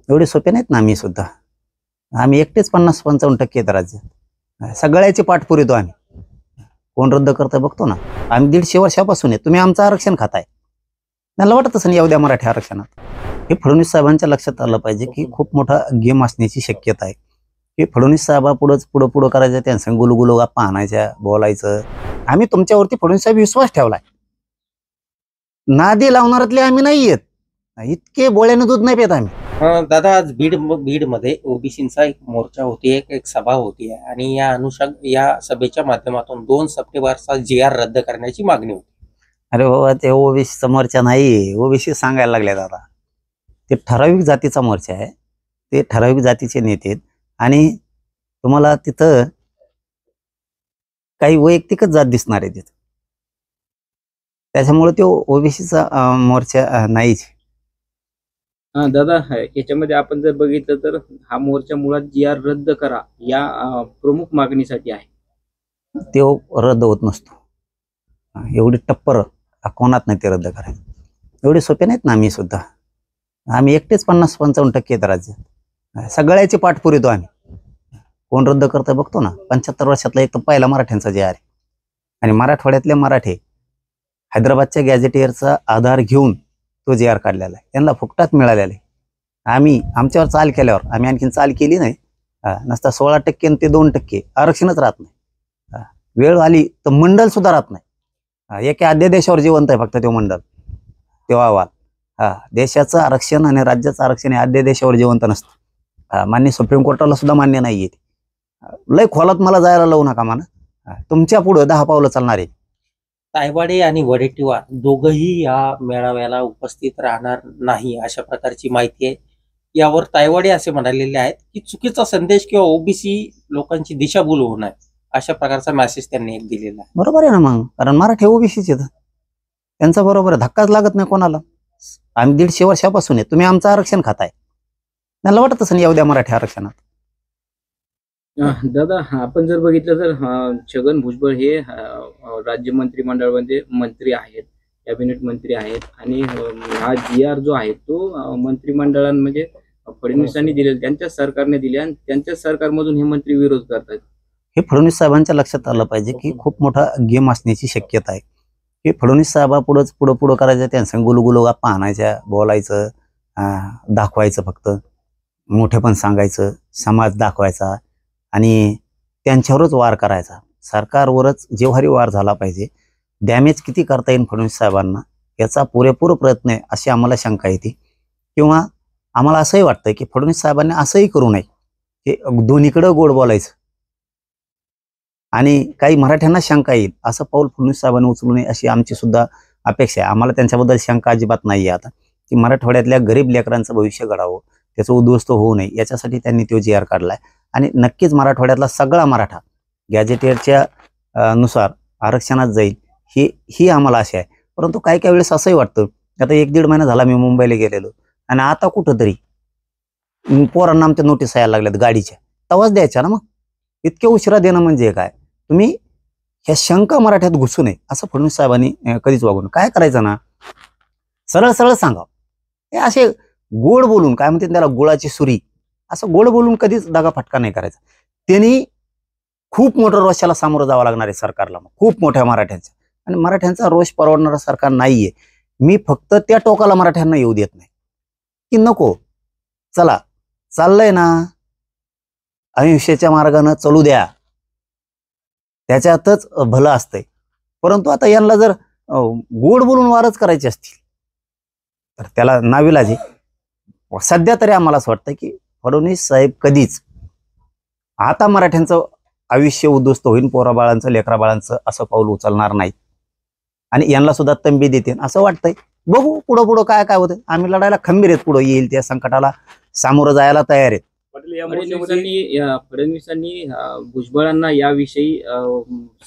एवढे सोपे नाहीत ना आम्ही सुद्धा. आम्ही एकटेच 50-55% आहेत राज्यात. सगळ्याची पाठ पुरवतो आम्ही. कोण रद्द करतं बघतो ना. आम्ही 150 वर्षापासून आहे. तुम्ही आमचं आरक्षण खाताय. त्यांना वाटत असं येऊ द्या मराठी आरक्षणात. हे फडणवीस साहेबांच्या लक्षात आलं पाहिजे की खूप मोठा गेम असण्याची शक्यता आहे. की फडणवीस साहेबा पुढं करायचं, त्यांचं गुलगुलो गप्पा आणायच्या, बोलायचं. आम्ही तुमच्यावरती फडणवीस साहेब विश्वास ठेवलाय. नादी लावणारातले आम्ही नाही आहेत. इतके बोळ्यानं दूध नाही पेत आम्ही. दादा, आज बीडमध्ये ओबीसींचा एक मोर्चा होती, एक सभा होती आणि या सभेच्या माध्यमातून 2 सप्टेंबरचा GR रद्द करण्याची मागणी होती. अरे बाबा, ते ओबीसीचा मोर्चा नाही, ओबीसी सांगायला लागले दादा. ते ठराविक जातीचा मोर्चा आहे. ते ठराविक जातीचे नेते आहेत आणि तुम्हाला तिथं काही वैयक्तिकच जात दिसणार आहे तिथं. त्याच्यामुळे तो ओबीसीचा मोर्चा नाहीच. दादा, याच्यामध्ये आपण जर बघितलं तर हा मोर्चा मुळात GR रद्द करा या प्रमुख मागणीसाठी आहे. तो रद्द होत नसतो. एवढी टप्पर कोणात नाही ते रद्द करायचं. एवढे सोपे नाहीत ना आम्ही सुद्धा. आम्ही एकटेच 50-55% आहेत राज्यात. सगळ्याची पाठ पुरवतो आम्ही. कोण रद्द करतं बघतो ना. 75 वर्षातला एक तर पहिला मराठ्यांचा GR आहे आणि मराठवाड्यातले मराठे हैदराबादच्या गॅझेटियरचा आधार घेऊन तो GR काढलेला आहे. त्यांना फुकटात मिळालेला आहे. आम्ही आमच्यावर चाल केल्यावर आम्ही आणखीन चाल केली नाही. नसता 16% आणि ते 2% आरक्षणच राहत नाही. वेळ आली तर मंडल सुद्धा राहत नाही. एका अध्यादेशावर जिवंत आहे फक्त तो मंडल, तेव्हा अहवाल. देशाचं आरक्षण आणि राज्याचं आरक्षण हे अध्यादेशावर जिवंत नसतं. मान्य सुप्रीम कोर्टाला सुद्धा मान्य नाही आहे. लय खोलात मला जायला लावू नका म्हणा. तुमच्या पुढं 10 पावलं चालणार आहे. तायवाडे आणि वडेट्टीवार दोघंही या मेळाव्याला उपस्थित राहणार नाही अशा प्रकारची माहिती आहे. यावर तायवाडे असे म्हणालेले आहेत की चुकीचा संदेश किंवा ओबीसी लोकांची दिशाभूल होणार अशा प्रकारचा मेसेज त्यांनी एक दिलेला आहे. बरोबर आहे ना मग, कारण मराठी ओबीसीच आहेत. त्यांचा बरोबर आहे, धक्काच लागत नाही कोणाला. आम्ही 150 वर्षापासून आहे. तुम्ही आमचं आरक्षण खाताय. त्यांना वाटत असं येऊ द्या मराठी आरक्षणात. दादा, आपण जर बघितलं तर छगन भुजबळ हे राज्य मंत्रिमंडळामध्ये मंत्री आहेत, कॅबिनेट मंत्री आहेत आणि हा GR जो आहे तो मंत्रिमंडळांमध्ये फडणवीसांनी दिले, त्यांच्या सरकारने दिले आणि त्यांच्या सरकारमधून हे मंत्री विरोध करतात. हे फडणवीस साहेबांच्या लक्षात आलं पाहिजे की खूप मोठा गेम असण्याची शक्यता आहे. की फडणवीस साहेबा पुढं करायचं, त्यांचं गुलगुलो गप्पा आणायच्या, बोलायचं, दाखवायचं, फक्त मोठेपण सांगायचं, समाज दाखवायचा आणि त्यांच्यावरच वार करायचा. सरकारवरच जेव्हारी वार झाला पाहिजे. डॅमेज किती करता येईल फडणवीस साहेबांना याचा पुरेपूर प्रयत्न आहे अशी आम्हाला शंका येते. किंवा आम्हाला असंही वाटतं की फडणवीस साहेबांनी असंही करू नये की दोन्हीकडं गोड बोलायचं आणि काही मराठ्यांना शंका येईल असं पाऊल फडणवीस साहेबांनी उचलू नये अशी आमची सुद्धा अपेक्षा आहे. आम्हाला त्यांच्याबद्दल शंका अजिबात नाही आहे आता की मराठवाड्यातल्या गरीब लेकरांचं भविष्य घडावं, त्याचं उद्ध्वस्त होऊ नये याच्यासाठी त्यांनी तो GR काढलाय. आणि नक्कीच मराठवाड्यातला सगळा मराठा गॅजेटियरच्या नुसार आरक्षणात जाईल ही आम्हाला आशा आहे. परंतु काही वेळेस असंही वाटतं, आता 1-1.5 महिना झाला मी मुंबईला गेलेलो आणि आता कुठंतरी पोरांना आमच्या नोटीस यायला लागल्यात गाडीच्या, तवाच द्यायच्या ना. मग इतक्या उशिरा देणं म्हणजे काय? तुम्ही ह्या शंका मराठ्यात घुसू नये असं फडणवीस साहेबांनी कधीच वागून काय करायचं ना, सरळ सरळ सांगा. हे असे गोड बोलून, काय म्हणते त्याला, गुळाची सुरी, असं गोड बोलून कधीच दगाफटका नाही करायचा. त्यांनी खूप मोठ्या रोषाला सामोरं जावं लागणार आहे सरकारला, खूप मोठ्या मराठ्यांचा. आणि मराठ्यांचा रोष परवडणारा सरकार नाहीये. मी फक्त त्या टोकाला मराठ्यांना येऊ देत नाही की नको, चला चाललंय ना, अहिंसेच्या मार्गानं चालू द्या, त्याच्यातच भलं असतंय. परंतु आता यांना जर गोड बोलून वारच करायचे असतील तर त्याला नाविलाज आहे. सध्या तरी आम्हाला असं वाटतं की फडणवीस साहेब कधीच आता मराठ्यांचं आयुष्य उद्ध्वस्त होईल, पोराबाळांचं, लेकराबाळांचं, असं पाऊल उचलणार नाही आणि यांना सुद्धा तंबी देते असं वाटतंय. बघू पुढं काय होतं. आम्ही लढायला खंबीर आहेत, पुढं येईल त्या संकटाला सामोरं जायला तयार आहेत. फडणवीसांनी भुजबळांना याविषयी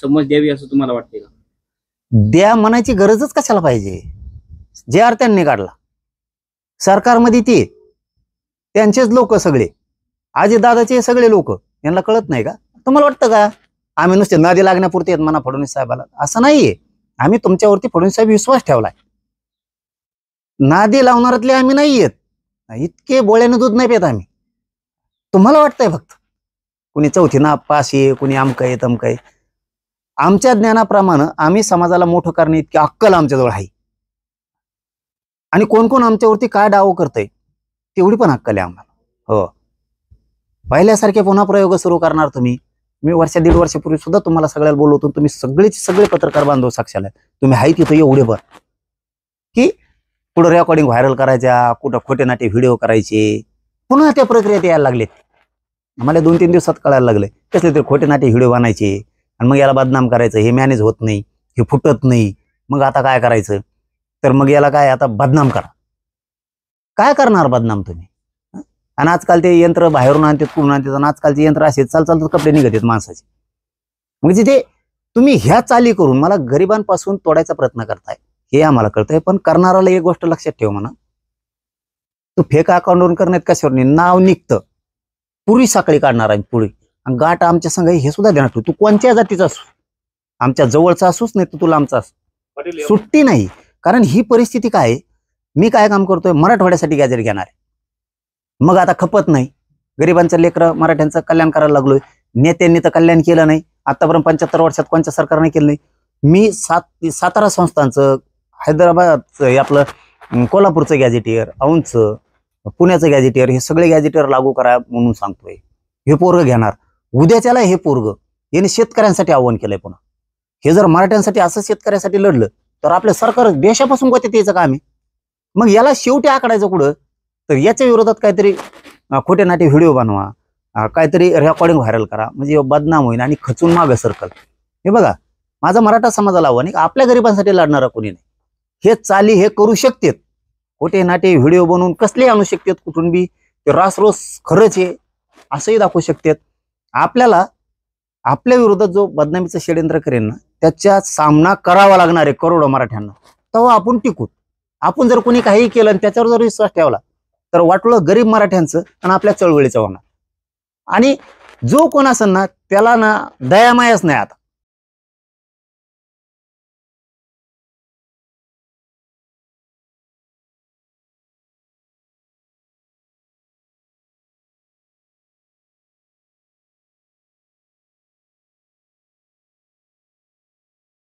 समज द्यावी असं तुम्हाला वाटते का? द्या म्हणायची गरजच कशाला पाहिजे. GR त्यांनी काढला, सरकारमध्ये ते त्यांचेच लोक सगळे, दादाचे सगळे लोक, यांना कळत नाही का? तुम्हाला वाटतं का आम्ही नुसते नादी लागण्यापुरते आहेत म्हणा फडणवीस साहेबाला? असं नाहीये. आम्ही तुमच्यावरती फडणवीस साहेब विश्वास ठेवलाय. नादी लावणारातले आम्ही नाही आहेत. इतके बोळ्यानं दूध नाही पेत आम्ही. तुम्हाला वाटतंय फक्त कुणी चौथी ना पास आहे, कुणी अमकं आहे तमकं आहे. आमच्या ज्ञानाप्रमाणे आम्ही समाजाला मोठं करणे इतकी अक्कल आमच्याजवळ आहे. आणि कोण कोण आमच्यावरती काय डाव करतंय तेवढी पण अक्कल आहे आम्हाला. हो, पहिल्यासारखे पुन्हा प्रयोग सुरू करणार तुम्ही. मी वर्ष 1.5 वर्षापूर्वी सुद्धा तुम्हाला सगळ्याला बोलवतो. तुम्ही सगळे पत्रकार बांधव साक्षाला तुम्ही आहे तिथं एवढे पण की पुढे रेकॉर्डिंग व्हायरल करायच्या, कुठं खोटे नाटे व्हिडिओ करायचे. पुन्हा त्या प्रक्रियेत यायला लागले. आम्हाला 2-3 दिवसात कळायला लागले कसले तरी खोटे नाटे व्हिडिओ बनायचे आणि मग याला बदनाम करायचं. हे मॅनेज होत नाही, हे फुटत नाही, मग आता काय करायचं, तर मग याला काय आता बदनाम करा. काय करणार बदनाम तुम्ही? आणि आजकाल ते यंत्र बाहेरून आणतात, कुठून आणतात, आणि आजकालचे यंत्र असे चालतात कपडे निघत आहेत माणसाचे. म्हणजे ते तुम्ही ह्या चाली करून मला गरिबांपासून तोडायचा प्रयत्न करताय हे आम्हाला कळतंय. पण करणाराला एक गोष्ट लक्षात ठेव म्हणा, तू फेक अकाउंटवरून करण्यात कशावर नाही, नाव निघतं. पुरी साखळी काढणार आहे पुरी, आणि गाठ आमच्या संघ हे सुद्धा देणार. तू कोणत्या जातीचा असू, आमच्या जवळचा असूच नाही तर तुला आमचा असू, सुट्टी नाही. कारण ही परिस्थिती काय आहे, मी काय काम करतोय, मराठवाड्यासाठी गॅजेट घेणार आहे. मग आता खपत नाही, गरिबांचं लेकरं मराठ्यांचं कल्याण करायला लागलोय. नेत्यांनी तर कल्याण केलं नाही आतापर्यंत. 75 वर्षात कोणत्या सरकारने केलं नाही. मी सातारा संस्थांचं, हैदराबादचं, आपलं कोल्हापूरचं गॅजेटियर, औंधचं, पुण्याचं गॅजेटियर, हे सगळे गॅजेटियर लागू करा म्हणून सांगतोय. हे पोरग घेणार उद्याच्याला. हे पोरग याने शेतकऱ्यांसाठी आव्हान केलंय. पुन्हा हे जर मराठ्यांसाठी असं शेतकऱ्यासाठी लढलं तर आपलं सरकार देशापासून गोत्यात यायचं काम आहे. मग याला शेवटी आकडायचं कुठं, तर याच्या विरोधात काहीतरी खोटे नाटे व्हिडिओ बनवा, काहीतरी रेकॉर्डिंग व्हायरल करा, म्हणजे बदनाम होईल आणि खचून मागं सरकल. हे बघा, माझा मराठा समाजाला आव्हान आहे, आपल्या गरिबांसाठी लढणारा कोणी नाही. हे चाली हे करू शकतात, खोटे नाटे व्हिडिओ बनवून कसले आणू शकतात कुठून बी, ते रासरोस खरंच आहे असंही दाखवू शकतात. आपल्याला आपल्या विरोधात जो बदनामीचं षडयंत्र करेल ना, त्याचा सामना करावा लागणार आहे करोडो मराठ्यांना. तेव्हा आपण टिकू. आपण जर कोणी काही केलं आणि त्याच्यावर जर विश्वास ठेवला तर वाटलं गरीब मराठ्यांचं आणि आपल्या चळवळीचं होणार. आणि जो कोण असेल ना त्याला ना दयामायाच नाही आता.